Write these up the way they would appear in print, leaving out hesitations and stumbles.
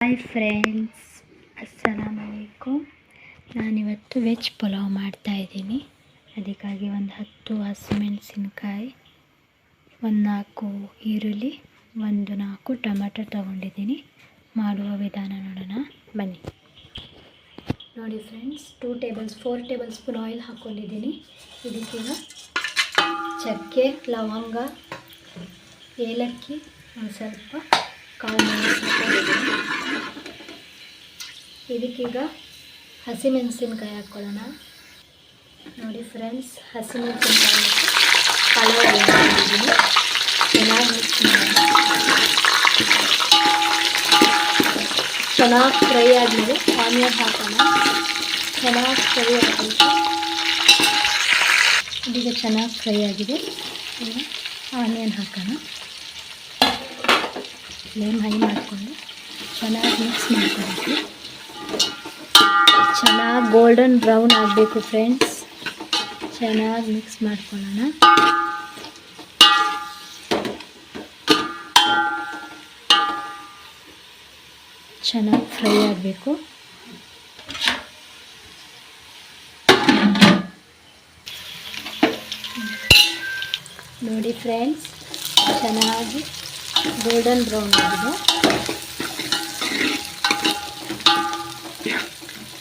Hi friends, ಅಸ್ಸಲಾಮುಅಲೈಕುಮ್. ನಾನಿವತ್ತು veg pulao ಮಾಡ್ತಾಯಿದ್ದೀನಿ. ಅದಕ್ಕಾಗಿ ಒಂದು 10 ಹಸಿಮೆಣಸಿನ್ಕಾಯಿ, ಒಂದು 4 ಈರುಳ್ಳಿ, ಒಂದು 4 ಟೊಮೆಟೊ ತೊಗೊಂಡಿದ್ದೀನಿ. ಮಾಡುವ ವಿಧಾನ ನೋಡೋಣ ಬನ್ನಿ. ನೋಡಿ ಫ್ರೆಂಡ್ಸ್, 4 ಟೇಬಲ್ ಸ್ಪೂನ್ ಆಯಿಲ್ ಹಾಕ್ಕೊಂಡಿದ್ದೀನಿ. ಇದಕ್ಕೀಗ ಚಕ್ಕೆ, ಲವಂಗ, ಏಲಕ್ಕಿ, ಒಂದು ಸ್ವಲ್ಪ ಕಾಳು ಮೆಣಸು ಹಾಕ್ಕೊಂಡಿದ್ದೀನಿ. ಇದಕ್ಕೀಗ ಹಸಿಮೆಣಸಿನ್ಕಾಯಿ ಹಾಕ್ಕೊಳ್ಳೋಣ. ನೋಡಿ ಫ್ರೆಂಡ್ಸ್, ಹಸಿಮೆಣಸಿನ್ಕಾಯಿ ಪಲಾವ್ ಹಾಕಿದ್ದೀನಿ. ಚೆನ್ನಾಗಿ ಮಿಕ್ಸ್ ಮಾಡೋಣ. ಚೆನ್ನಾಗಿ ಫ್ರೈ ಆದಮೇಲೆ ಆನಿಯನ್ ಹಾಕೋಣ. ಚೆನ್ನಾಗಿ ಫ್ರೈ ಆಗಬೇಕು. ಇದೀಗ ಚೆನ್ನಾಗಿ ಫ್ರೈ ಆಗಿದೆ. ಈಗ ಆನಿಯನ್ ಹಾಕೋಣ. ಫ್ಲೇಮ್ ಹೈ ಮಾಡಿಕೊಂಡು ಚೆನ್ನಾಗಿ ಮಿಕ್ಸ್ ಮಾಡ್ಕೊಬೇಕು. ಚೆನ್ನಾಗಿ ಗೋಲ್ಡನ್ ಬ್ರೌನ್ ಆಗಬೇಕು ಫ್ರೆಂಡ್ಸ್. ಚೆನ್ನಾಗಿ ಮಿಕ್ಸ್ ಮಾಡ್ಕೊಳ್ಳೋಣ. ಚೆನ್ನಾಗಿ ಫ್ರೈ ಆಗಬೇಕು. ನೋಡಿ ಫ್ರೆಂಡ್ಸ್, ಚೆನ್ನಾಗಿ ಗೋಲ್ಡನ್ ಬ್ರೌನ್ ಆಗಿದೆ.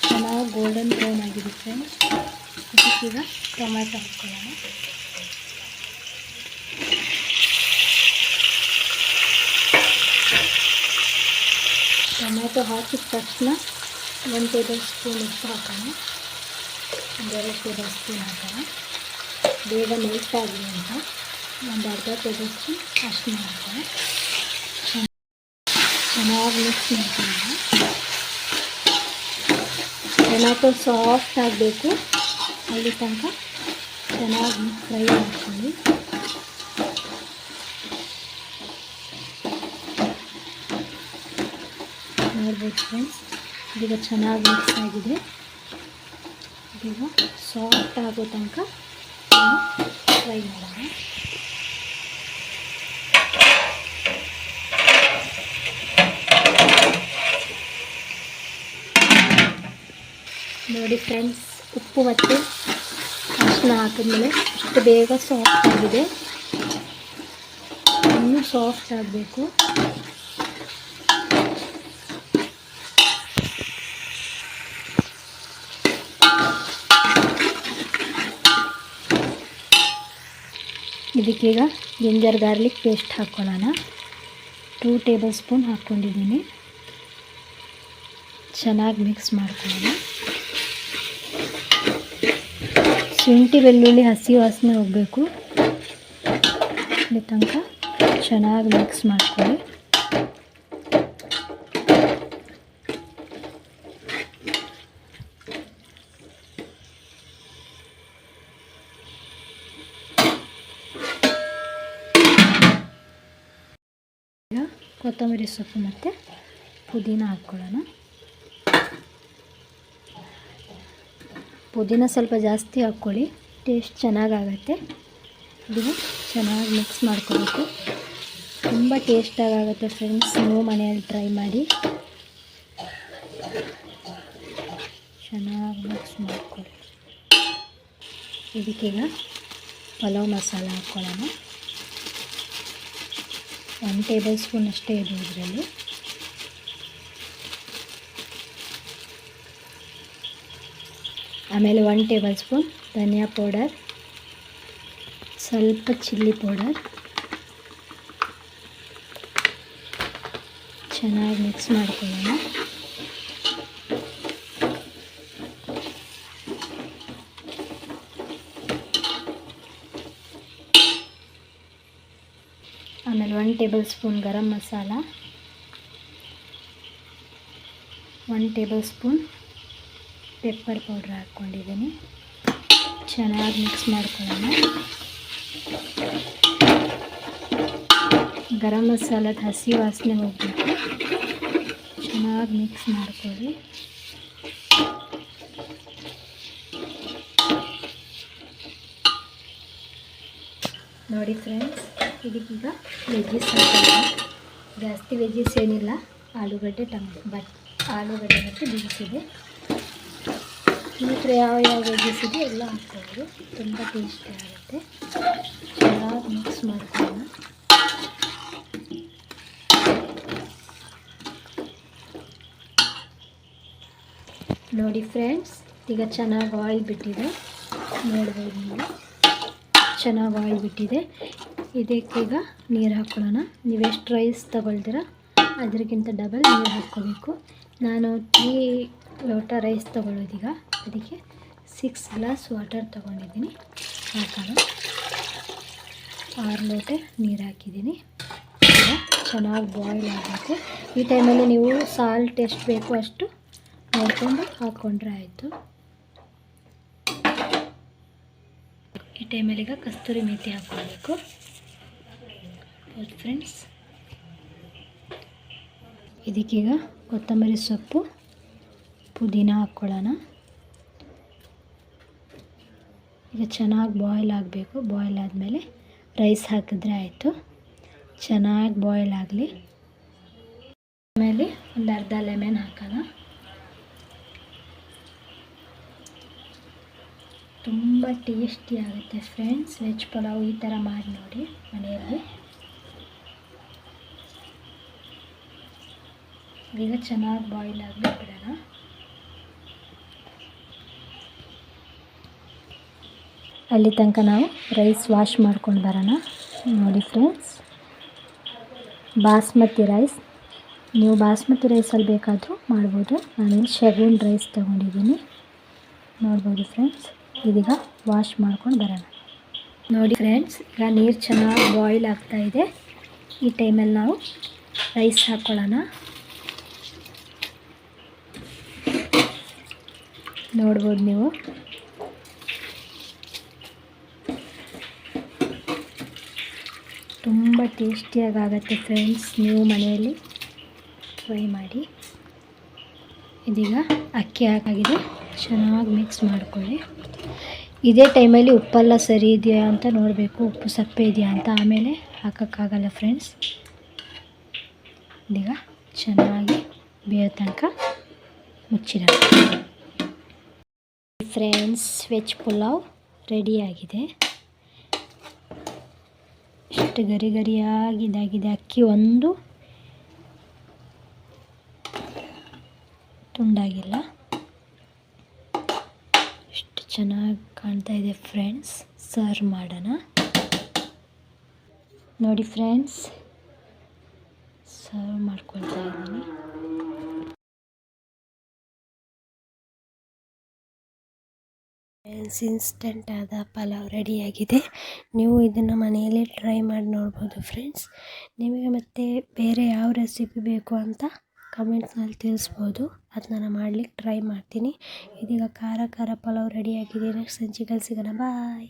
ಚೆನ್ನಾಗಿ ಗೋಲ್ಡನ್ ಬ್ರೌನ್ ಆಗಿದೆ ಫ್ರೆಂಡ್ಸ್. ಇದಕ್ಕೀಗ ಟೊಮೆಟೊ ಹಾಕ್ಕೊಳ್ಳೋಣ. ಟೊಮೆಟೊ ಹಾಕಿದ ತಕ್ಷಣ 1 ಟೇಬಲ್ ಸ್ಪೂನ್ ಉಪ್ಪು ಹಾಕೋಣ. 2 ಟೇಬಲ್ ಸ್ಪೂನ್ ಹಾಕೋಣ. ಬೇಗ ಮೆಲ್ಟ್ ಆಗಲಿ ಅಂತ ಒಂದು ಅರ್ಧ ಟೇಬಲ್ ಸ್ಪೂನ್ ಅರಿಶಿನ ಹಾಕೋಣ. ಚೆನ್ನಾಗಿ ಮಿಕ್ಸ್ ಮಾಡ್ಕೊಳ್ಳೋಣ. ಟೊಮೆಟೊ ಸಾಫ್ಟ್ ಆಗಬೇಕು. ಅಲ್ಲಿ ತನಕ ಚೆನ್ನಾಗಿ ಫ್ರೈ ಮಾಡ್ಕೊಳ್ಳಿ. ನೋಡ್ಬೋದು ಫ್ರೆಂಡ್ಸ್, ಈಗ ಚೆನ್ನಾಗಿ ಮಿಕ್ಸ್ ಆಗಿದೆ. ಈಗ ಸಾಫ್ಟ್ ಆಗೋ ತನಕ ಫ್ರೈ ಮಾಡೋಣ. ನೋಡಿ ಫ್ರೆಂಡ್ಸ್, ಉಪ್ಪು ಮತ್ತು ಅರಿಶಿನ ಹಾಕಿದ್ಮೇಲೆ ಅಷ್ಟು ಬೇಗ ಸಾಫ್ಟ್ ಆಗಿದೆ. ಇನ್ನೂ ಸಾಫ್ಟ್ ಆಗಬೇಕು. ಇದಕ್ಕೀಗ ಜಿಂಜರ್ ಗಾರ್ಲಿಕ್ ಪೇಸ್ಟ್ ಹಾಕ್ಕೊಳ್ಳೋಣ. 2 ಟೇಬಲ್ ಸ್ಪೂನ್ ಹಾಕ್ಕೊಂಡಿದ್ದೀನಿ. ಚೆನ್ನಾಗಿ ಮಿಕ್ಸ್ ಮಾಡ್ಕೊಳ್ಳೋಣ. ಶುಂಠಿ ಬೆಳ್ಳುಳ್ಳಿ ಹಸಿ ವಾಸನೆ ಹೋಗಬೇಕು. ಇಲ್ಲಿ ತನಕ ಚೆನ್ನಾಗಿ ಮಿಕ್ಸ್ ಮಾಡ್ಕೊಳ್ಳಿ. ಈಗ ಕೊತ್ತಂಬರಿ ಸೊಪ್ಪು ಮತ್ತು ಪುದೀನ ಹಾಕ್ಕೊಳ್ಳೋಣ. ಪುದೀನ ಸ್ವಲ್ಪ ಜಾಸ್ತಿ ಹಾಕ್ಕೊಳ್ಳಿ, ಟೇಸ್ಟ್ ಚೆನ್ನಾಗಾಗತ್ತೆ. ಇದನ್ನು ಚೆನ್ನಾಗಿ ಮಿಕ್ಸ್ ಮಾಡ್ಕೋಬೇಕು. ತುಂಬ ಟೇಸ್ಟಾಗುತ್ತೆ ಫ್ರೆಂಡ್ಸ್. ನೀವು ಮನೆಯಲ್ಲಿ ಟ್ರೈ ಮಾಡಿ. ಚೆನ್ನಾಗಿ ಮಿಕ್ಸ್ ಮಾಡ್ಕೊಳ್ಳಿ. ಇದಕ್ಕೀಗ ಪಲಾವ್ ಮಸಾಲ ಹಾಕ್ಕೊಳ್ಳೋಣ. 1 ಟೇಬಲ್ ಸ್ಪೂನ್ ಅಷ್ಟೇ ಇದೆ ಇದರಲ್ಲಿ. ಆಮೇಲೆ 1 ಟೇಬಲ್ ಸ್ಪೂನ್ ಧನಿಯಾ ಪೌಡರ್, ಸ್ವಲ್ಪ ಚಿಲ್ಲಿ ಪೌಡರ್. ಚೆನ್ನಾಗಿ ಮಿಕ್ಸ್ ಮಾಡ್ಕೊಳ್ಳೋಣ. ಆಮೇಲೆ 1 tablespoon garam masala, 1 tablespoon pepper powder ಹಾಕ್ಕೊಂಡಿದ್ದೀನಿ. ಚೆನ್ನಾಗಿ ಮಿಕ್ಸ್ ಮಾಡ್ಕೊಳ್ಳೋಣ. ಗರಂ ಮಸಾಲದ ಹಸಿ ವಾಸನೆ ಹೋಗಬೇಕು. ಚೆನ್ನಾಗಿ ಮಿಕ್ಸ್ ಮಾಡ್ಕೊಳ್ಳಿ. ನೋಡಿ ಫ್ರೆಂಡ್ಸ್, ಇದಕ್ಕೀಗ ವೆಜ್ಜಸ್ ಹಾಕೋಣ. ಜಾಸ್ತಿ ವೆಜ್ಜಸ್ ಏನಿಲ್ಲ, ಆಲೂಗಡ್ಡೆ ಆಲೂಗಡ್ಡೆ ಮತ್ತು ಬೀನ್ಸ್ ಇದೆ. ನಿಮ್ಮ ಹತ್ರ ಯಾವ ವೆಜ್ಜಸ್ ಇದೆ ಎಲ್ಲ ಹಾಕ್ಬೋದು, ತುಂಬ ಟೇಸ್ಟಿ ಆಗುತ್ತೆ. ಚೆನ್ನಾಗಿ ಮಿಕ್ಸ್ ಮಾಡ್ಕೊಳ್ಳೋಣ. ನೋಡಿ ಫ್ರೆಂಡ್ಸ್, ಈಗ ಚೆನ್ನಾಗಿ ಆಯಿಲ್ ಬಿಟ್ಟಿದೆ, ನೋಡ್ಬೋದು ನೀವು, ಚೆನ್ನಾಗಿ ಆಯಿಲ್ ಬಿಟ್ಟಿದೆ. ಇದಕ್ಕೀಗ ನೀರು ಹಾಕ್ಕೊಳ್ಳೋಣ. ನೀವು ಎಷ್ಟು ರೈಸ್ ತೊಗೊಳ್ತೀರ ಅದಕ್ಕಿಂತ ಡಬಲ್ ನೀರು ಹಾಕ್ಕೋಬೇಕು. ನಾನು 3 ಲೋಟ ರೈಸ್ ತೊಗೊಳ್ಳೋದೀಗ, ಅದಕ್ಕೆ 6 ಗ್ಲಾಸ್ ವಾಟರ್ ತೊಗೊಂಡಿದ್ದೀನಿ. ಹಾಕೋಣ. 6 ಲೋಟ ನೀರು ಹಾಕಿದ್ದೀನಿ. ಈಗ ಚೆನ್ನಾಗಿ ಬಾಯ್ಲ್ ಆಗಬೇಕು. ಈ ಟೈಮಲ್ಲಿ ನೀವು ಸಾಲ್ಟ್ ಎಷ್ಟು ಬೇಕು ಅಷ್ಟು ನೋಡಿಕೊಂಡು ಹಾಕ್ಕೊಂಡ್ರೆ ಆಯಿತು. ಈ ಟೈಮಲ್ಲಿ ಈಗ ಕಸ್ತೂರಿ ಮೇಥಿ ಹಾಕ್ಕೊಳ್ಬೇಕು. ಹೌದು ಫ್ರೆಂಡ್ಸ್, ಇದಕ್ಕೀಗ ಕೊತ್ತಂಬರಿ ಸೊಪ್ಪು, ಪುದೀನ ಹಾಕ್ಕೊಳ್ಳೋಣ. ಈಗ ಚೆನ್ನಾಗಿ ಬಾಯ್ಲ್ ಆಗಬೇಕು. ಬಾಯ್ಲ್ ಆದಮೇಲೆ ರೈಸ್ ಹಾಕಿದ್ರೆ ಆಯಿತು. ಚೆನ್ನಾಗಿ ಬಾಯ್ಲ್ ಆಗಲಿ. ಆಮೇಲೆ ಒಂದು ಅರ್ಧ ಲೆಮನ್ ಹಾಕೋಣ. ತುಂಬ ಟೇಸ್ಟಿ ಆಗುತ್ತೆ ಫ್ರೆಂಡ್ಸ್ ವೆಜ್ ಪಲಾವ್. ಈ ಥರ ಮಾಡಿ ನೋಡಿ ಮನೆಯಲ್ಲಿ. ಈಗ ಚೆನ್ನಾಗಿ ಬಾಯ್ಲ್ ಆಗಲಿ ಬಿಡೋಣ. ಅಲ್ಲಿ ತನಕ ನಾವು ರೈಸ್ ವಾಶ್ ಮಾಡ್ಕೊಂಡು ಬರೋಣ. ನೋಡಿ ಫ್ರೆಂಡ್ಸ್, ಬಾಸ್ಮತಿ ರೈಸ್, ನೀವು ಬಾಸ್ಮತಿ ರೈಸಲ್ಲಿ ಬೇಕಾದರೂ ಮಾಡ್ಬೋದು. ನಾನಿಲ್ಲಿ ಶಗುನ್ ರೈಸ್ ತೊಗೊಂಡಿದ್ದೀನಿ, ನೋಡ್ಬೋದು ಫ್ರೆಂಡ್ಸ್. ಇದೀಗ ವಾಶ್ ಮಾಡ್ಕೊಂಡು ಬರೋಣ. ನೋಡಿ ಫ್ರೆಂಡ್ಸ್, ಈಗ ನೀರು ಚೆನ್ನಾಗಿ ಬಾಯ್ಲ್ ಆಗ್ತಾಯಿದೆ. ಈ ಟೈಮಲ್ಲಿ ನಾವು ರೈಸ್ ಹಾಕ್ಕೊಳ್ಳೋಣ. ನೋಡ್ಬೋದು ನೀವು. ತುಂಬ ಟೇಸ್ಟಿಯಾಗುತ್ತೆ ಫ್ರೆಂಡ್ಸ್, ನೀವು ಮನೆಯಲ್ಲಿ ಟ್ರೈ ಮಾಡಿ. ಇದೀಗ ಅಕ್ಕಿ ಹಾಕಾಗಿದೆ, ಚೆನ್ನಾಗಿ ಮಿಕ್ಸ್ ಮಾಡ್ಕೊಳ್ಳಿ. ಇದೇ ಟೈಮಲ್ಲಿ ಉಪ್ಪೆಲ್ಲ ಸರಿ ಇದೆಯಾ ಅಂತ ನೋಡಬೇಕು, ಉಪ್ಪು ಸಪ್ಪೆ ಇದೆಯಾ ಅಂತ. ಆಮೇಲೆ ಹಾಕೋಕ್ಕಾಗಲ್ಲ ಫ್ರೆಂಡ್ಸ್. ಇದೀಗ ಚೆನ್ನಾಗಿ ಬೇಯೋ ತನಕ ಮುಚ್ಚಿಡೋಣ. ಫ್ರೆಂಡ್ಸ್, ವೆಜ್ ಪುಲಾವ್ ರೆಡಿಯಾಗಿದೆ. ಎಷ್ಟು ಗರಿ ಗರಿಯಾಗಿ ಇದಾಗಿದೆ. ಅಕ್ಕಿ ಒಂದು ತುಂಡಾಗಿಲ್ಲ. ಎಷ್ಟು ಚೆನ್ನಾಗಿ ಕಾಣ್ತಾ ಇದೆ ಫ್ರೆಂಡ್ಸ್. ಸರ್ವ್ ಮಾಡೋಣ. ನೋಡಿ ಫ್ರೆಂಡ್ಸ್, ಸರ್ವ್ ಮಾಡ್ಕೊಳ್ತಾ ಇದ್ದೀನಿ. ಇನ್ಸ್ಟೆಂಟ್ ಆದ ಪಲಾವ್ ರೆಡಿಯಾಗಿದೆ. ನೀವು ಇದನ್ನು ಮನೆಯಲ್ಲಿ ಟ್ರೈ ಮಾಡಿ ನೋಡ್ಬೋದು ಫ್ರೆಂಡ್ಸ್. ನಿಮಗೆ ಮತ್ತೆ ಬೇರೆ ಯಾವ ರೆಸಿಪಿ ಬೇಕು ಅಂತ ಕಮೆಂಟ್ಸ್ನಲ್ಲಿ ತಿಳಿಸ್ಬೋದು, ಅದನ್ನ ನಾನು ಮಾಡ್ಲಿಕ್ಕೆ ಟ್ರೈ ಮಾಡ್ತೀನಿ. ಇದೀಗ ಖಾರ ಪಲಾವ್ ರೆಡಿಯಾಗಿದೆ. ನೆಕ್ಸ್ಟ್ ಸಂಚಿಕೆಯಲ್ಲಿ ಸಿಗೋಣ. ಬಾಯ್.